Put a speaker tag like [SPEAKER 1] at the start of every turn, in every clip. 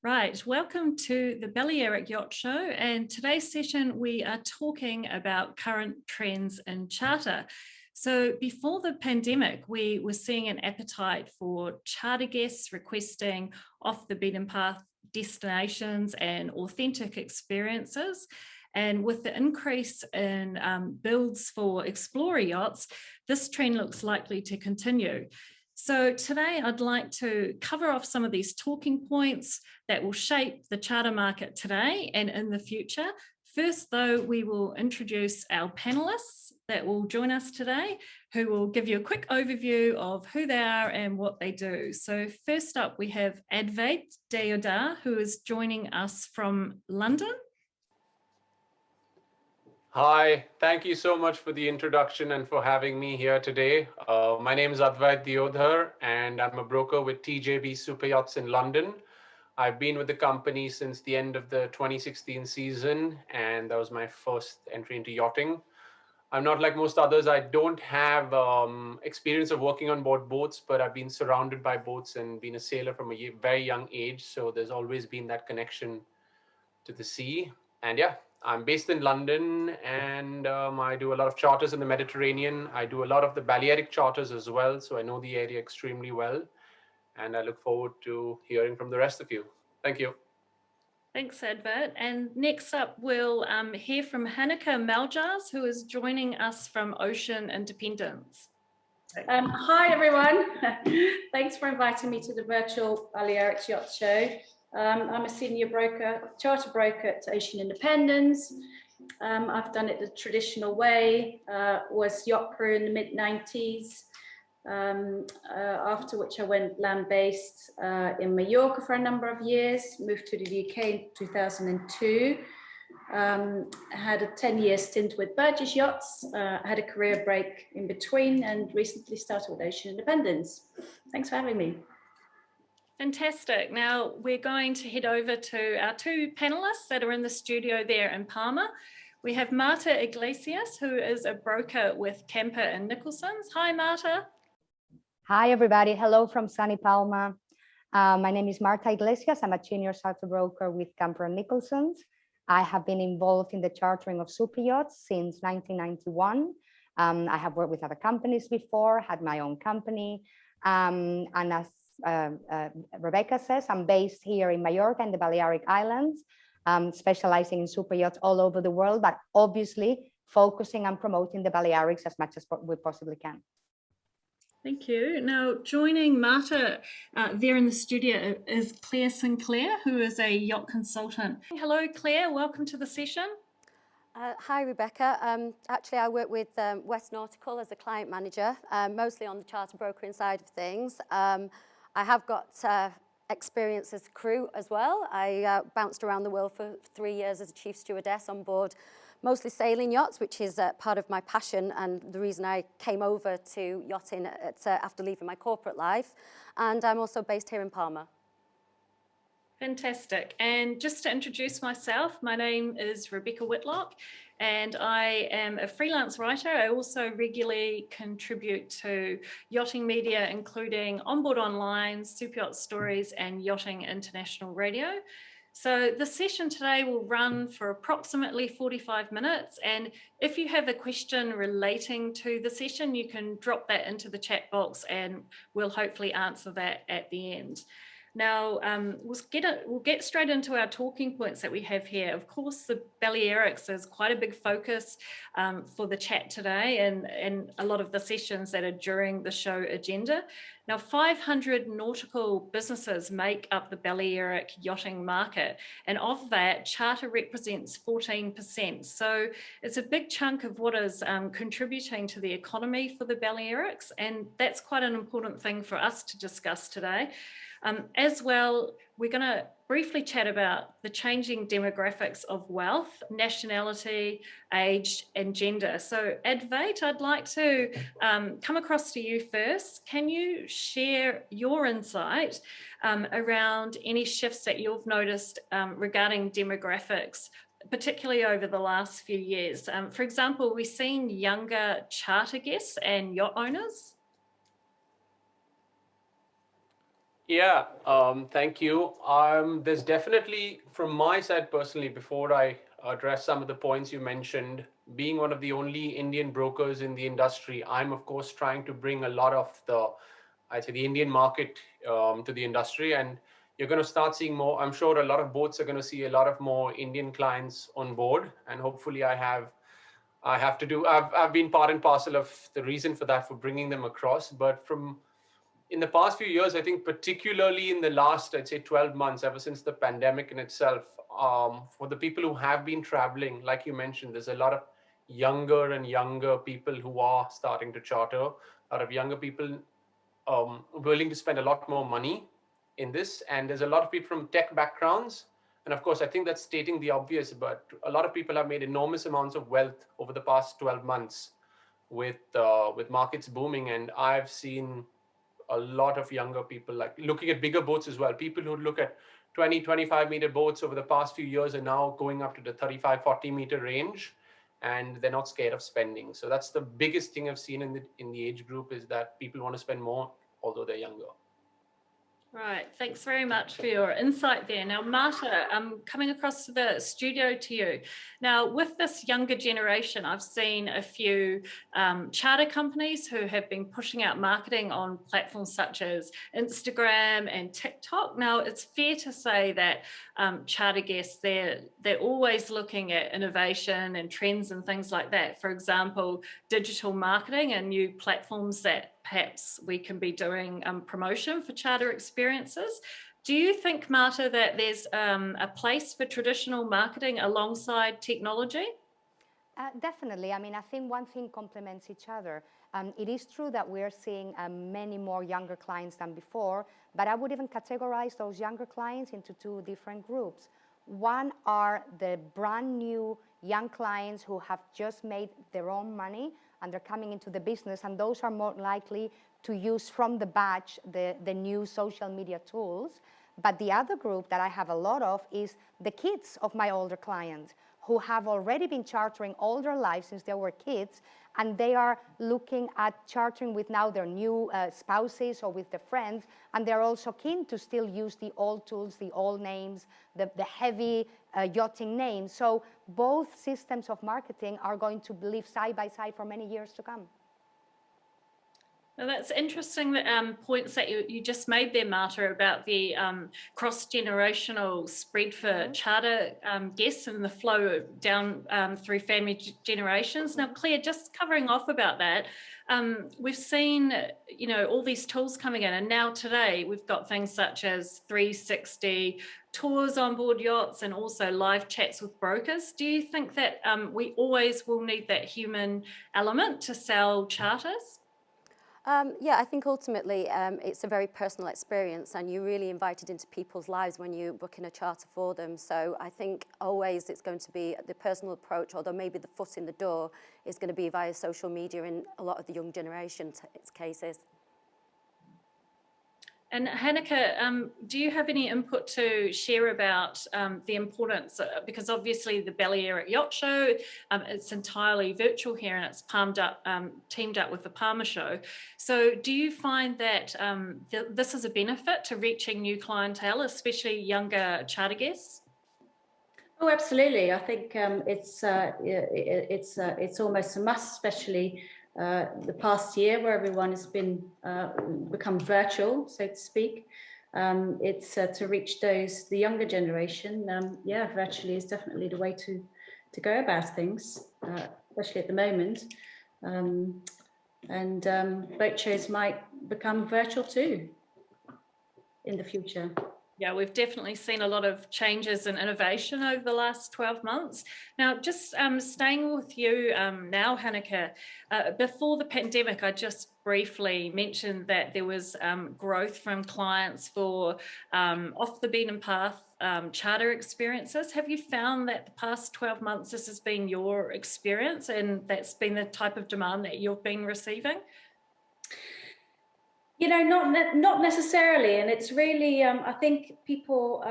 [SPEAKER 1] Right, welcome to the Balearic Yacht Show, and today's session we are talking about current trends in charter. So before the pandemic, we were seeing an appetite for charter guests requesting off the beaten path destinations and authentic experiences. And with the increase in builds for explorer yachts, this trend looks likely to continue. So today I'd like to cover off some of these talking points that will shape the charter market today and in the future. First, though, we will introduce our panelists that will join us today, who will give you a quick overview of who they are and what they do. So first up, we have Advait Deodhar, who is joining us from London.
[SPEAKER 2] Hi, thank you so much for the introduction and for having me here today. My name is Advait Deodhar and I'm a broker with TJB Super Yachts in London. I've been with the company since the end of the 2016 season, and that was my first entry into yachting. I'm not like most others. I don't have experience of working on board boats, but I've been surrounded by boats and been a sailor from a very young age. So there's always been that connection to the sea. And yeah, I'm based in London, and I do a lot of charters in the Mediterranean. I do a lot of the Balearic charters as well, so I know the area extremely well. And I look forward to hearing from the rest of you. Thank you.
[SPEAKER 1] Thanks, Advait. And next up, we'll hear from Hanneke Maljaars, who is joining us from Ocean Independence.
[SPEAKER 3] Hi, everyone. Thanks for inviting me to the virtual Balearic Yacht Show. I'm a senior broker, charter broker at Ocean Independence. I've done it the traditional way, was yacht crew in the mid-90s, after which I went land-based in Mallorca for a number of years, moved to the UK in 2002, had a 10-year stint with Burgess Yachts, had a career break in between, and recently started with Ocean Independence. Thanks for having me.
[SPEAKER 1] Fantastic. Now we're going to head over to our two panelists that are in the studio there in Palma. We have Marta Iglesias, who is a broker with Camper Nicholsons. Hi, Marta.
[SPEAKER 4] Hi, everybody. Hello from sunny Palma. My name is Marta Iglesias. I'm a senior charter broker with Camper Nicholsons. I have been involved in the chartering of super yachts since 1991. I have worked with other companies before, had my own company, and as Rebecca says, I'm based here in Mallorca in the Balearic Islands, specializing in super yachts all over the world, but obviously focusing on promoting the Balearics as much as we possibly can.
[SPEAKER 1] Thank you. Now, joining Marta there in the studio is Claire Sinclair, who is a yacht consultant. Hello, Claire. Welcome to the session.
[SPEAKER 5] Hi, Rebecca. Actually, I work with West Nautical as a client manager, mostly on the charter brokering side of things. I have got experience as crew as well. I bounced around the world for 3 years as a chief stewardess on board mostly sailing yachts, which is part of my passion and the reason I came over to yachting after leaving my corporate life. And I'm also based here in Palma.
[SPEAKER 1] Fantastic. And just to introduce myself, my name is Rebecca Whitlocke, and I am a freelance writer. I also regularly contribute to yachting media, including Onboard Online, Super Yacht Stories, and Yachting International Radio. So the session today will run for approximately 45 minutes. And if you have a question relating to the session, you can drop that into the chat box and we'll hopefully answer that at the end. Now, we'll get straight into our talking points that we have here. Of course, the Balearics is quite a big focus for the chat today and a lot of the sessions that are during the show agenda. Now, 500 nautical businesses make up the Balearic yachting market, and of that, charter represents 14%. So it's a big chunk of what is contributing to the economy for the Balearics, and that's quite an important thing for us to discuss today. As well, we're going to briefly chat about the changing demographics of wealth, nationality, age, and gender. So, Advait, I'd like to come across to you first. Can you share your insight around any shifts that you've noticed regarding demographics, particularly over the last few years? For example, we've seen younger charter guests and yacht owners.
[SPEAKER 2] Yeah, thank you. There's definitely, from my side personally, before I address some of the points you mentioned, being one of the only Indian brokers in the industry, I'm of course trying to bring a lot of the, I'd say, the Indian market to the industry, and you're going to start seeing more. I'm sure a lot of boats are going to see a lot of more Indian clients on board, and hopefully, I have to do. I've been part and parcel of the reason for that, for bringing them across, but from in the past few years, I think particularly in the last, I'd say 12 months, ever since the pandemic in itself, for the people who have been traveling, like you mentioned, there's a lot of younger and younger people who are starting to charter, a lot of younger people willing to spend a lot more money in this. And there's a lot of people from tech backgrounds. And of course, I think that's stating the obvious, but a lot of people have made enormous amounts of wealth over the past 12 months with markets booming. And I've seen a lot of younger people like looking at bigger boats as well. People who look at 20, 25-meter boats over the past few years are now going up to the 35, 40-meter range, and they're not scared of spending. So that's the biggest thing I've seen in the age group, is that people want to spend more, although they're younger.
[SPEAKER 1] Right, thanks very much for your insight there. Now, Marta, I'm coming across to the studio to you. Now, with this younger generation, I've seen a few charter companies who have been pushing out marketing on platforms such as Instagram and TikTok. Now, it's fair to say that charter guests, they're always looking at innovation and trends and things like that. For example, digital marketing and new platforms that perhaps we can be doing promotion for charter experiences. Do you think, Marta, that there's a place for traditional marketing alongside technology?
[SPEAKER 4] Definitely. I mean, I think one thing complements each other. It is true that we're seeing many more younger clients than before, but I would even categorize those younger clients into two different groups. One are the brand new young clients who have just made their own money and they're coming into the business, and those are more likely to use from the batch the new social media tools. But the other group that I have a lot of is the kids of my older clients, who have already been chartering all their lives since they were kids, and they are looking at chartering with now their new spouses or with their friends, and they're also keen to still use the old tools, the old names, the heavy yachting names. So both systems of marketing are going to live side by side for many years to come.
[SPEAKER 1] Now that's interesting, that points that you just made there, Marta, about the cross-generational spread for charter guests and the flow down through family generations. Now, Claire, just covering off about that, we've seen, you know, all these tools coming in, and now today we've got things such as 360 tours on board yachts and also live chats with brokers. Do you think that we always will need that human element to sell charters?
[SPEAKER 5] Yeah, I think ultimately it's a very personal experience, and you're really invited into people's lives when you're booking a charter for them. So I think always it's going to be the personal approach, although maybe the foot in the door is going to be via social media in a lot of the young generation cases.
[SPEAKER 1] And Hanneke, do you have any input to share about the importance, because obviously the Balearic Yacht Show, it's entirely virtual here, and it's teamed up with the Palmer Show. So do you find that this is a benefit to reaching new clientele, especially younger charter guests?
[SPEAKER 3] Oh, absolutely. I think it's almost a must, especially the past year where everyone has become virtual, so to speak. It's to reach the younger generation. Yeah, virtually is definitely the way to go about things, especially at the moment. And boat shows might become virtual too in the future.
[SPEAKER 1] Yeah, we've definitely seen a lot of changes and innovation over the last 12 months. Now, just staying with you now, Hanneke, before the pandemic, I just briefly mentioned that there was growth from clients for off the beaten path charter experiences. Have you found that the past 12 months this has been your experience and that's been the type of demand that you've been receiving?
[SPEAKER 3] You know, not necessarily, and it's really I think people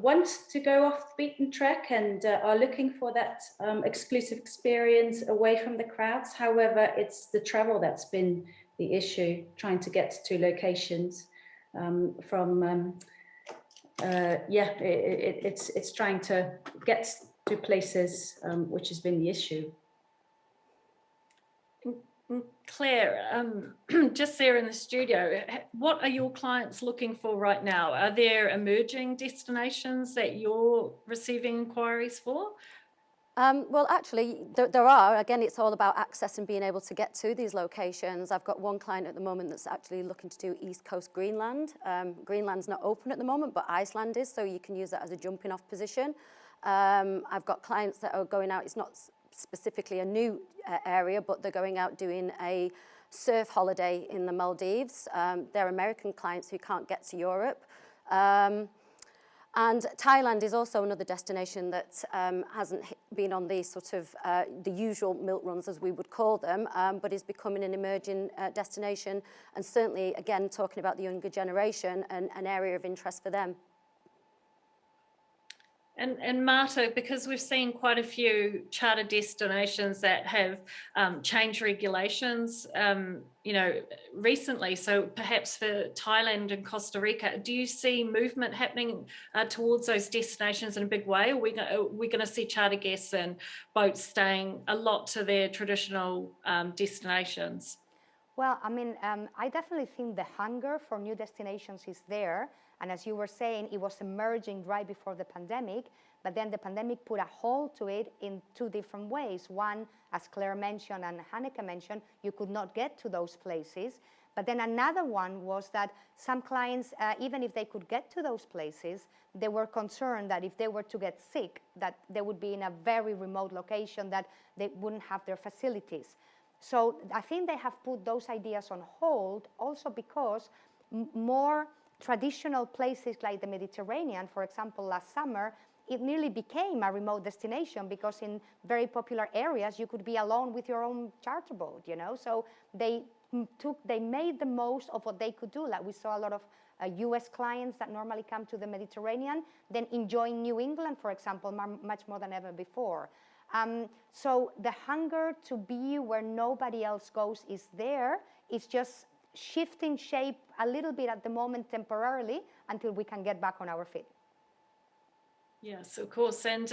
[SPEAKER 3] want to go off the beaten track and are looking for that exclusive experience away from the crowds. However, it's the travel that's been the issue, trying to get to locations. it's trying to get to places, which has been the issue.
[SPEAKER 1] Claire, just there in the studio, what are your clients looking for right now? Are there emerging destinations that you're receiving inquiries for?
[SPEAKER 5] Well, actually, there are. Again, it's all about access and being able to get to these locations. I've got one client at the moment that's actually looking to do East Coast Greenland. Greenland's not open at the moment, but Iceland is, so you can use that as a jumping off position. I've got clients that are going out, it's not specifically a new area, but they're going out doing a surf holiday in the Maldives. They're American clients who can't get to Europe. And Thailand is also another destination that hasn't been on the sort of the usual milk runs, as we would call them, but is becoming an emerging destination, and certainly, again, talking about the younger generation, an area of interest for them.
[SPEAKER 1] And Marta, because we've seen quite a few charter destinations that have changed regulations, recently, so perhaps for Thailand and Costa Rica, do you see movement happening towards those destinations in a big way? Or are we going to see charter guests and boats staying a lot to their traditional destinations?
[SPEAKER 4] Well, I mean, I definitely think the hunger for new destinations is there. And as you were saying, it was emerging right before the pandemic, but then the pandemic put a halt to it in two different ways. One, as Claire mentioned and Hanneke mentioned, you could not get to those places. But then another one was that some clients, even if they could get to those places, they were concerned that if they were to get sick, that they would be in a very remote location, that they wouldn't have their facilities. So I think they have put those ideas on hold also because more traditional places like the Mediterranean, for example, last summer, it nearly became a remote destination because in very popular areas, you could be alone with your own charter boat, So they made the most of what they could do. Like we saw a lot of US clients that normally come to the Mediterranean, then enjoying New England, for example, much more than ever before. So the hunger to be where nobody else goes is there. It's just shifting shape a little bit at the moment temporarily until we can get back on our feet.
[SPEAKER 1] Yes, of course. And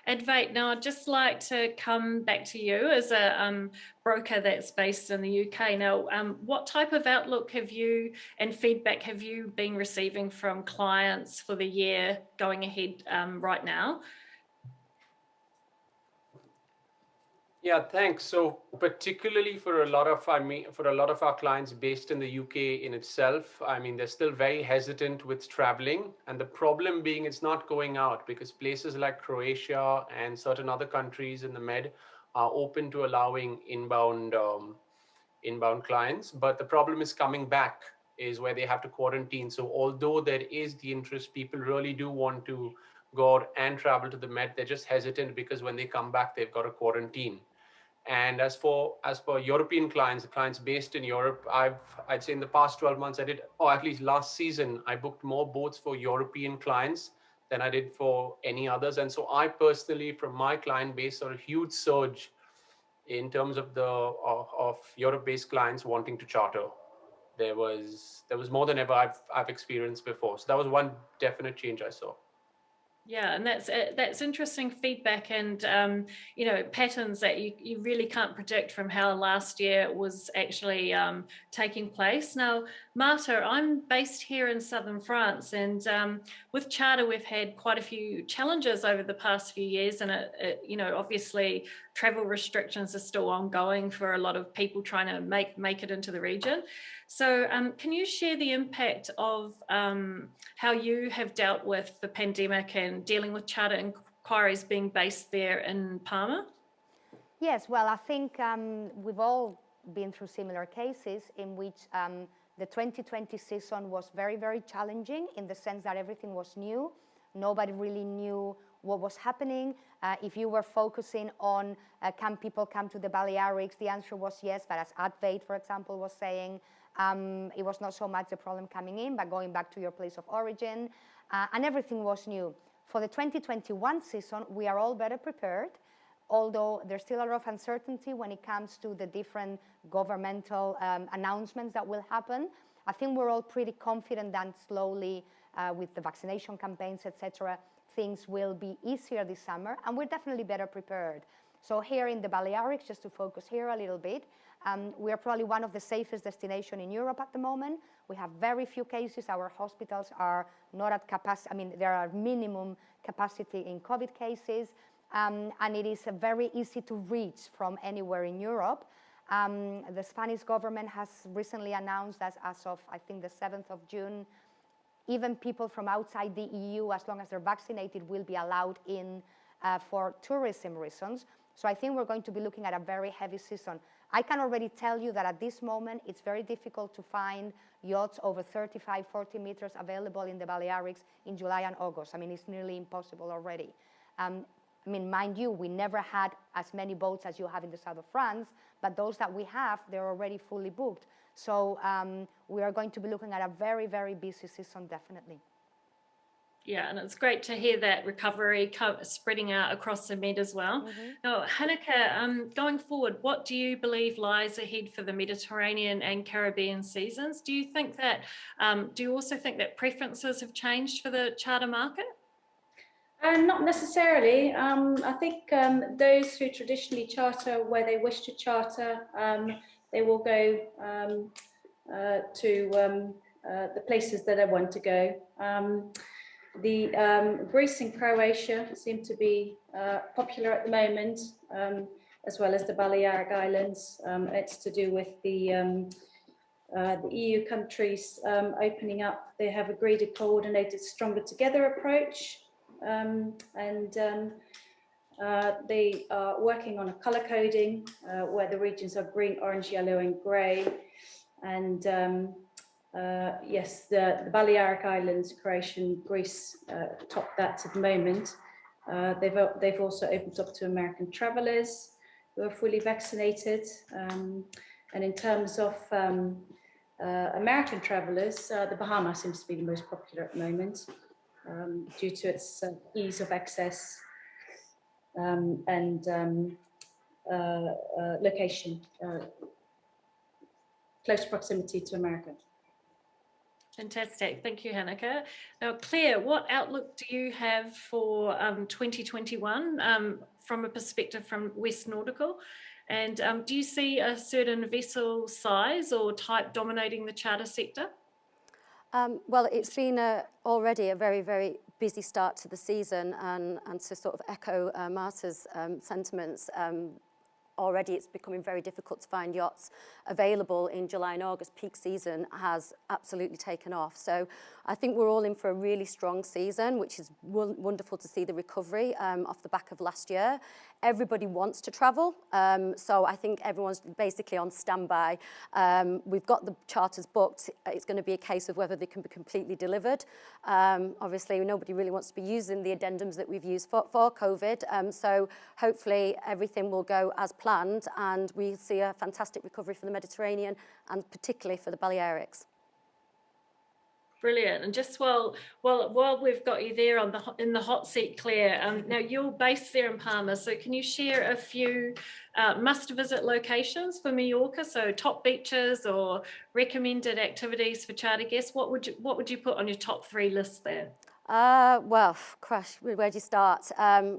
[SPEAKER 1] Advait, now I'd just like to come back to you as a broker that's based in the UK. Now, what type of outlook have you and feedback have you been receiving from clients for the year going ahead right now?
[SPEAKER 2] Yeah, thanks. So particularly for a lot of our clients based in the UK in itself, they're still very hesitant with traveling. And the problem being it's not going out because places like Croatia and certain other countries in the Med are open to allowing inbound clients. But the problem is coming back is where they have to quarantine. So although there is the interest, people really do want to go out and travel to the Med. They're just hesitant because when they come back, they've got to quarantine. And as for European clients, the clients based in Europe, I'd say in the past 12 months, at least last season, I booked more boats for European clients than I did for any others. And so I personally, from my client base, saw a huge surge in terms of of Europe-based clients wanting to charter. There was more than ever I've experienced before. So that was one definite change I saw.
[SPEAKER 1] Yeah, and that's interesting feedback and, patterns that you really can't predict from how last year was actually taking place. Now, Marta, I'm based here in southern France, and with charter, we've had quite a few challenges over the past few years, and obviously travel restrictions are still ongoing for a lot of people trying to make it into the region. So can you share the impact of how you have dealt with the pandemic and dealing with charter inquiries being based there in Palma?
[SPEAKER 4] Yes, well, I think we've all been through similar cases in which the 2020 season was very, very challenging in the sense that everything was new. Nobody really knew what was happening. If you were focusing on can people come to the Balearics, the answer was yes, but as Advait, for example, was saying, it was not so much the problem coming in, but going back to your place of origin, and everything was new. For the 2021 season, we are all better prepared. although there's still a lot of uncertainty when it comes to the different governmental announcements that will happen, I think we're all pretty confident that slowly with the vaccination campaigns, etc., things will be easier this summer, and we're definitely better prepared. So here in the Balearics, just to focus here a little bit, we are probably one of the safest destinations in Europe at the moment. We have very few cases. Our hospitals are not at capacity. I mean, there are minimum capacity in COVID cases, and it is very easy to reach from anywhere in Europe. The Spanish government has recently announced that as of, I think, the 7th of June, even people from outside the EU, as long as they're vaccinated, will be allowed in for tourism reasons. So I think we're going to be looking at a very heavy season. I can already tell you that at this moment, it's very difficult to find yachts over 35, 40 meters available in the Balearics in July and August. I mean, it's nearly impossible already. I mean, mind you, we never had as many boats as you have in the south of France, but those that we have, they're already fully booked. So we are going to be looking at a very, very busy season, definitely.
[SPEAKER 1] Yeah, and it's great to hear that recovery spreading out across the Med as well. Now, Hanneke, going forward, what do you believe lies ahead for the Mediterranean and Caribbean seasons? Do you think that, do you also think that preferences have changed for the charter market?
[SPEAKER 3] Not necessarily. I think those who traditionally charter where they wish to charter, they will go to the places that they want to go. Greece and Croatia seem to be popular at the moment, as well as the Balearic Islands. It's to do with the EU countries opening up. They have agreed a coordinated, stronger together approach, and they are working on a colour coding where the regions are green, orange, yellow and grey. And yes, the Balearic Islands, Croatia and Greece top that at the moment. They've also opened up to American travellers who are fully vaccinated. And in terms of American travellers, the Bahamas seems to be the most popular at the moment due to its ease of access and location, close proximity to America.
[SPEAKER 1] Fantastic. Thank you, Hanneke. Now, Claire, what outlook do you have for 2021 from a perspective from West Nautical? And do you see a certain vessel size or type dominating the charter sector?
[SPEAKER 5] Well, it's been already a very, very busy start to the season, and to sort of echo Marta's sentiments, already it's becoming very difficult to find yachts available in July and August. Peak season has absolutely taken off. So I think we're all in for a really strong season, which is wonderful to see the recovery off the back of last year. Everybody wants to travel, so I think everyone's basically on standby. We've got the charters booked. It's going to be a case of whether they can be completely delivered. Obviously, nobody really wants to be using the addendums that we've used for COVID, so hopefully everything will go as planned and we see a fantastic recovery for the Mediterranean and particularly for the Balearics.
[SPEAKER 1] Brilliant. And just while we've got you there in the hot seat, Claire, now you're based there in Palma, so can you share a few must-visit locations for Mallorca? So top beaches or recommended activities for charter guests. What would you put on your top 3 lists there?
[SPEAKER 5] Well, crash. Where do you start?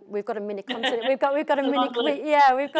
[SPEAKER 5] We've got a mini continent. We've got a we've got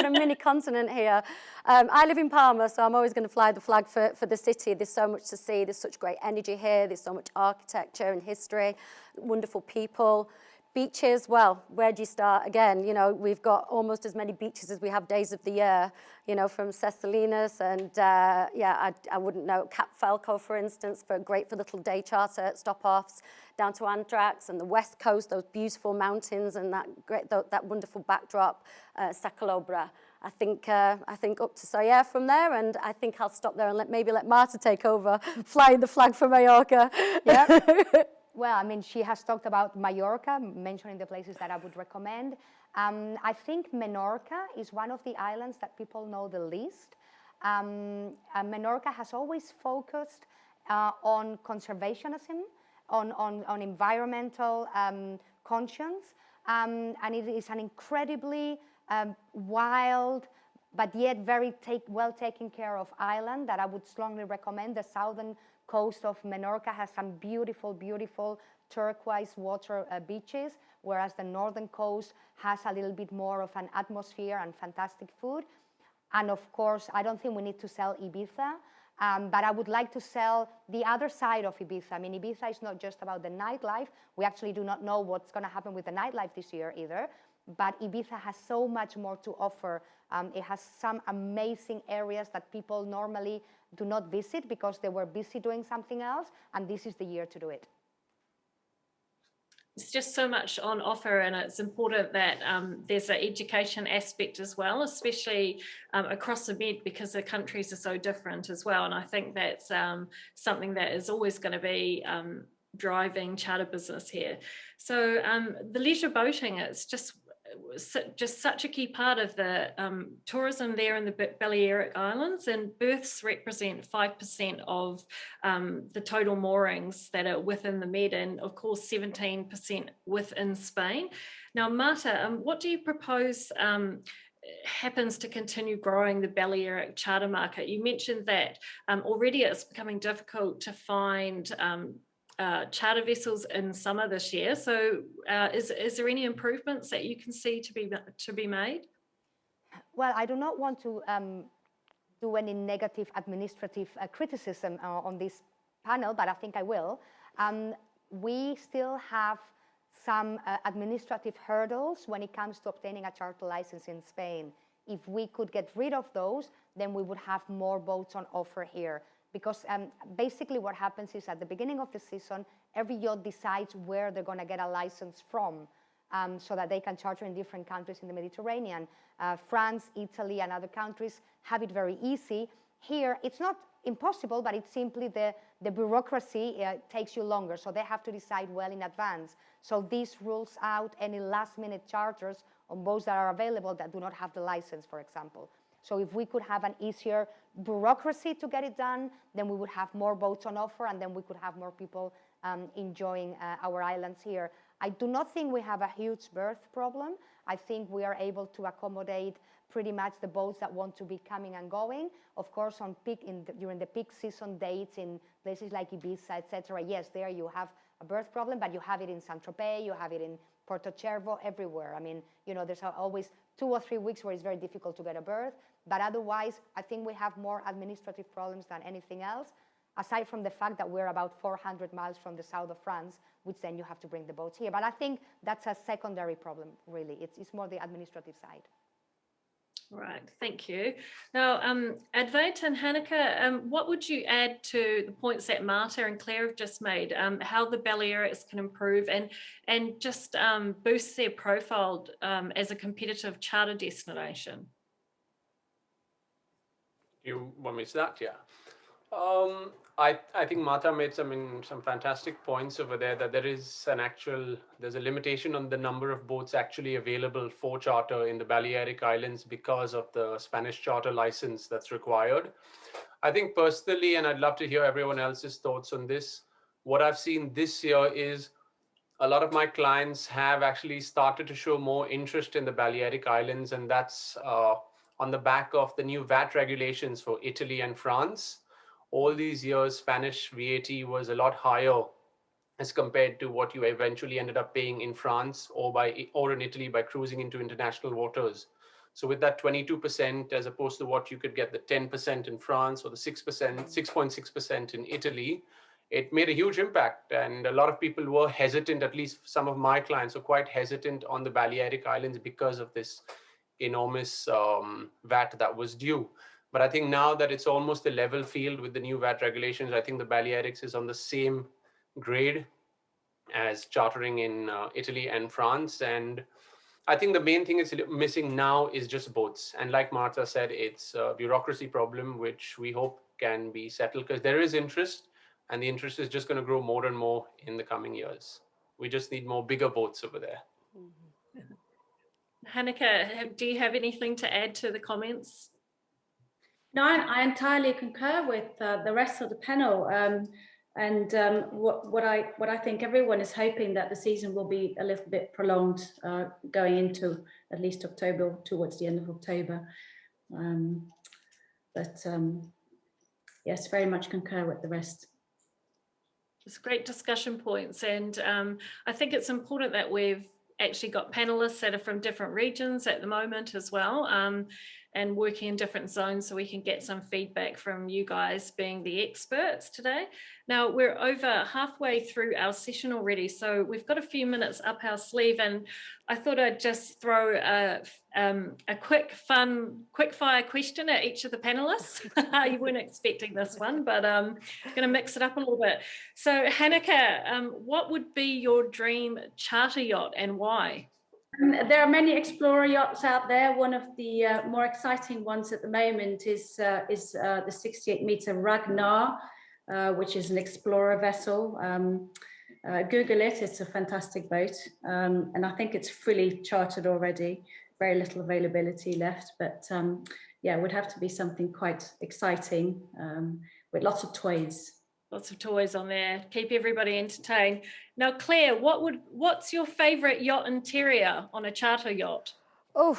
[SPEAKER 5] a mini continent here. I live in Palma, so I'm always going to fly the flag for the city. There's so much to see. There's such great energy here. There's so much architecture and history. Wonderful people. Beaches, well, where do you start? Again, you know, we've got almost as many beaches as we have days of the year, you know, from Cesalinas and, I wouldn't know, Cap Falco, for instance, great for little day charter stop-offs, down to Andrax and the west coast, those beautiful mountains and that wonderful backdrop, Sacalobra. I think up to Soyer from there, and I think I'll stop there and maybe let Marta take over, flying the flag for Mallorca.
[SPEAKER 4] Yeah. Well, I mean, she has talked about Mallorca, mentioning the places that I would recommend. I think Menorca is one of the islands that people know the least. Menorca has always focused on conservationism, on environmental conscience, and it is an incredibly wild, but yet very well taken care of island that I would strongly recommend. The southern coast of Menorca has some beautiful, beautiful turquoise water beaches, whereas the northern coast has a little bit more of an atmosphere and fantastic food. And of course, I don't think we need to sell Ibiza, but I would like to sell the other side of Ibiza. I mean, Ibiza is not just about the nightlife. We actually do not know what's going to happen with the nightlife this year either, but Ibiza has so much more to offer. It has some amazing areas that people normally do not visit because they were busy doing something else, and this is the year to do it.
[SPEAKER 1] It's just so much on offer, and it's important that there's an education aspect as well, especially across the Med, because the countries are so different as well. And I think that's something that is always going to be driving charter business here. So the leisure boating, it's just such a key part of the tourism there in the Balearic Islands, and berths represent 5% of the total moorings that are within the Med, and of course 17% within Spain. Now, Marta, what do you propose happens to continue growing the Balearic charter market? You mentioned that already it's becoming difficult to find charter vessels in summer this year. So is there any improvements that you can see to be made?
[SPEAKER 4] Well, I do not want to do any negative administrative criticism on this panel, but I think I will. We still have some administrative hurdles when it comes to obtaining a charter license in Spain. If we could get rid of those, then we would have more boats on offer here. Because basically what happens is at the beginning of the season, every yacht decides where they're going to get a license from so that they can charter in different countries in the Mediterranean. France, Italy, and other countries have it very easy. Here, it's not impossible, but it's simply the bureaucracy takes you longer, so they have to decide well in advance. So this rules out any last-minute charters on boats that are available that do not have the license, for example. So if we could have an easier bureaucracy to get it done, then we would have more boats on offer, and then we could have more people enjoying our islands here. I do not think we have a huge berth problem. I think we are able to accommodate pretty much the boats that want to be coming and going. Of course, on during the peak season dates in places like Ibiza, etc. Yes, there you have a berth problem, but you have it in Saint-Tropez, you have it in Porto Cervo, everywhere. I mean, you know, there's always 2 or 3 weeks where it's very difficult to get a berth. But otherwise, I think we have more administrative problems than anything else, aside from the fact that we're about 400 miles from the south of France, which then you have to bring the boats here. But I think that's a secondary problem, really. It's more the administrative side.
[SPEAKER 1] Right, thank you. Now, Advait and Hanneke, what would you add to the points that Marta and Claire have just made, how the Balearics can improve and just boost their profile as a competitive charter destination?
[SPEAKER 2] You want me to start? Yeah. I think Marta made some fantastic points over there, that there's a limitation on the number of boats actually available for charter in the Balearic Islands because of the Spanish charter license that's required. I think personally, and I'd love to hear everyone else's thoughts on this, what I've seen this year is a lot of my clients have actually started to show more interest in the Balearic Islands, and that's on the back of the new VAT regulations for Italy and France. All these years, Spanish VAT was a lot higher as compared to what you eventually ended up paying in France or in Italy by cruising into international waters. So with that 22%, as opposed to what you could get the 10% in France or the 6.6% in Italy, it made a huge impact. And a lot of people were hesitant, at least some of my clients were quite hesitant on the Balearic Islands because of this enormous VAT that was due. But I think now that it's almost a level field with the new VAT regulations, I think the Balearics is on the same grade as chartering in Italy and France. And I think the main thing it's missing now is just boats. And like Marta said, it's a bureaucracy problem, which we hope can be settled because there is interest, and the interest is just going to grow more and more in the coming years. We just need more bigger boats over there.
[SPEAKER 1] Hanneke, do you have anything to add to the comments?
[SPEAKER 3] No, I entirely concur with the rest of the panel. And what I think everyone is hoping that the season will be a little bit prolonged, going into at least October, towards the end of October. Yes, very much concur with the rest.
[SPEAKER 1] It's great discussion points, and I think it's important that we've actually got panelists that are from different regions at the moment as well, and working in different zones, so we can get some feedback from you guys being the experts today. Now, we're over halfway through our session already, so we've got a few minutes up our sleeve, and I thought I'd just throw a quick fire question at each of the panelists. You weren't expecting this one, but I'm going to mix it up a little bit. So Hanneke, what would be your dream charter yacht and why?
[SPEAKER 3] There are many explorer yachts out there. One of the more exciting ones at the moment is the 68-meter Ragnar, which is an explorer vessel. Google it, it's a fantastic boat. And I think it's fully chartered already, very little availability left. But yeah, it would have to be something quite exciting with lots of toys.
[SPEAKER 1] Lots of toys on there, keep everybody entertained. Now, Claire, what's your favourite yacht interior on a charter yacht?
[SPEAKER 5] Oh,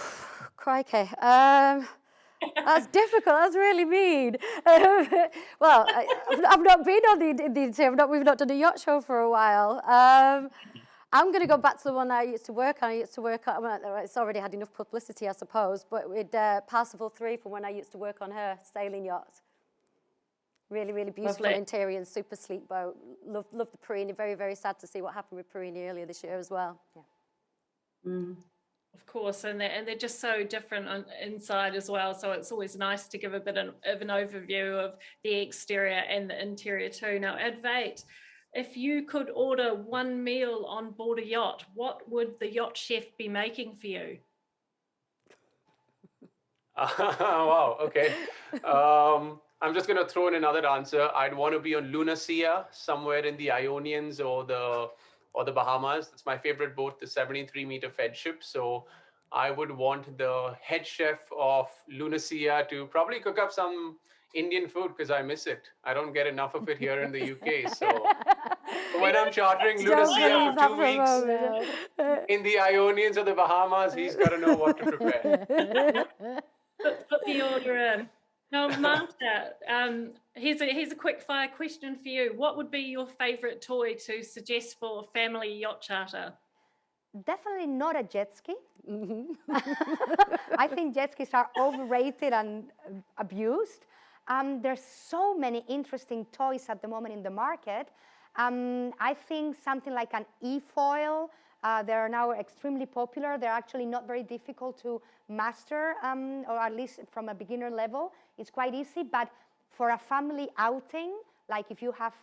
[SPEAKER 5] crikey. That's difficult. That's really mean. Well, I've not been on the interior. We've not done a yacht show for a while. I'm going to go back to the one I used to work on. It's already had enough publicity, I suppose, but with Parsifal 3 from when I used to work on her sailing yacht. Really, really beautiful interior and super sleek boat. Love the Perini. Very, very sad to see what happened with Perini earlier this year as well. Yeah.
[SPEAKER 3] Mm.
[SPEAKER 1] Of course, and they're just so different inside as well. So it's always nice to give a bit of an overview of the exterior and the interior too. Now, Advait, if you could order one meal on board a yacht, what would the yacht chef be making for you?
[SPEAKER 2] Wow, okay. I'm just going to throw in another answer. I'd want to be on Lunacia, somewhere in the Ionians or the Bahamas. It's my favorite boat, the 73-meter Fed ship. So I would want the head chef of Lunacia to probably cook up some Indian food, because I miss it. I don't get enough of it here in the UK. So when I'm chartering Lunacia for 2 weeks in the Ionians or the Bahamas, he's got to know what to prepare.
[SPEAKER 1] Put the order in. Now, Marta, here's a quick fire question for you. What would be your favourite toy to suggest for a family yacht charter?
[SPEAKER 4] Definitely not a jet ski. I think jet skis are overrated and abused. There's so many interesting toys at the moment in the market. I think something like an e-foil, they're now extremely popular. They're actually not very difficult to master, or at least from a beginner level. It's quite easy, but for a family outing, like if you have,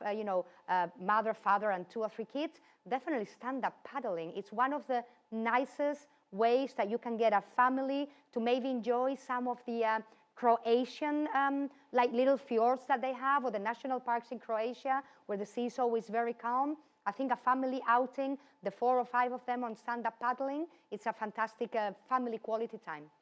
[SPEAKER 4] mother, father, and 2 or 3 kids, definitely stand-up paddling. It's one of the nicest ways that you can get a family to maybe enjoy some of the Croatian, like little fjords that they have, or the national parks in Croatia, where the sea is always very calm. I think a family outing, the 4 or 5 of them on stand-up paddling, it's a fantastic family quality time.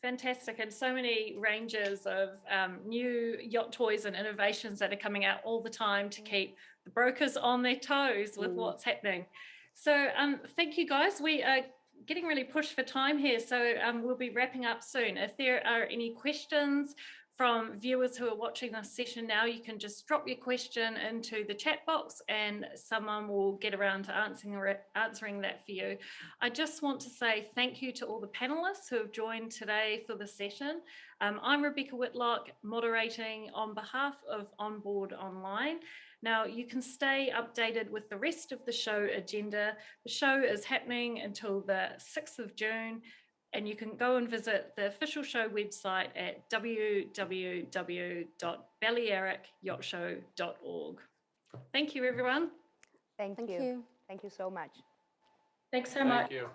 [SPEAKER 1] Fantastic, and so many ranges of new yacht toys and innovations that are coming out all the time to keep the brokers on their toes with what's happening. So thank you, guys. We are getting really pushed for time here, so we'll be wrapping up soon. If there are any questions from viewers who are watching this session now, you can just drop your question into the chat box and someone will get around to answering that for you. I just want to say thank you to all the panelists who have joined today for the session. I'm Rebecca Whitlocke, moderating on behalf of Onboard Online. Now, you can stay updated with the rest of the show agenda. The show is happening until the 6th of June. And you can go and visit the official show website at www.balearicyachtShow.org. Thank you, everyone.
[SPEAKER 4] Thank you. Thank you so much.
[SPEAKER 3] Thanks so much.
[SPEAKER 2] Thank you.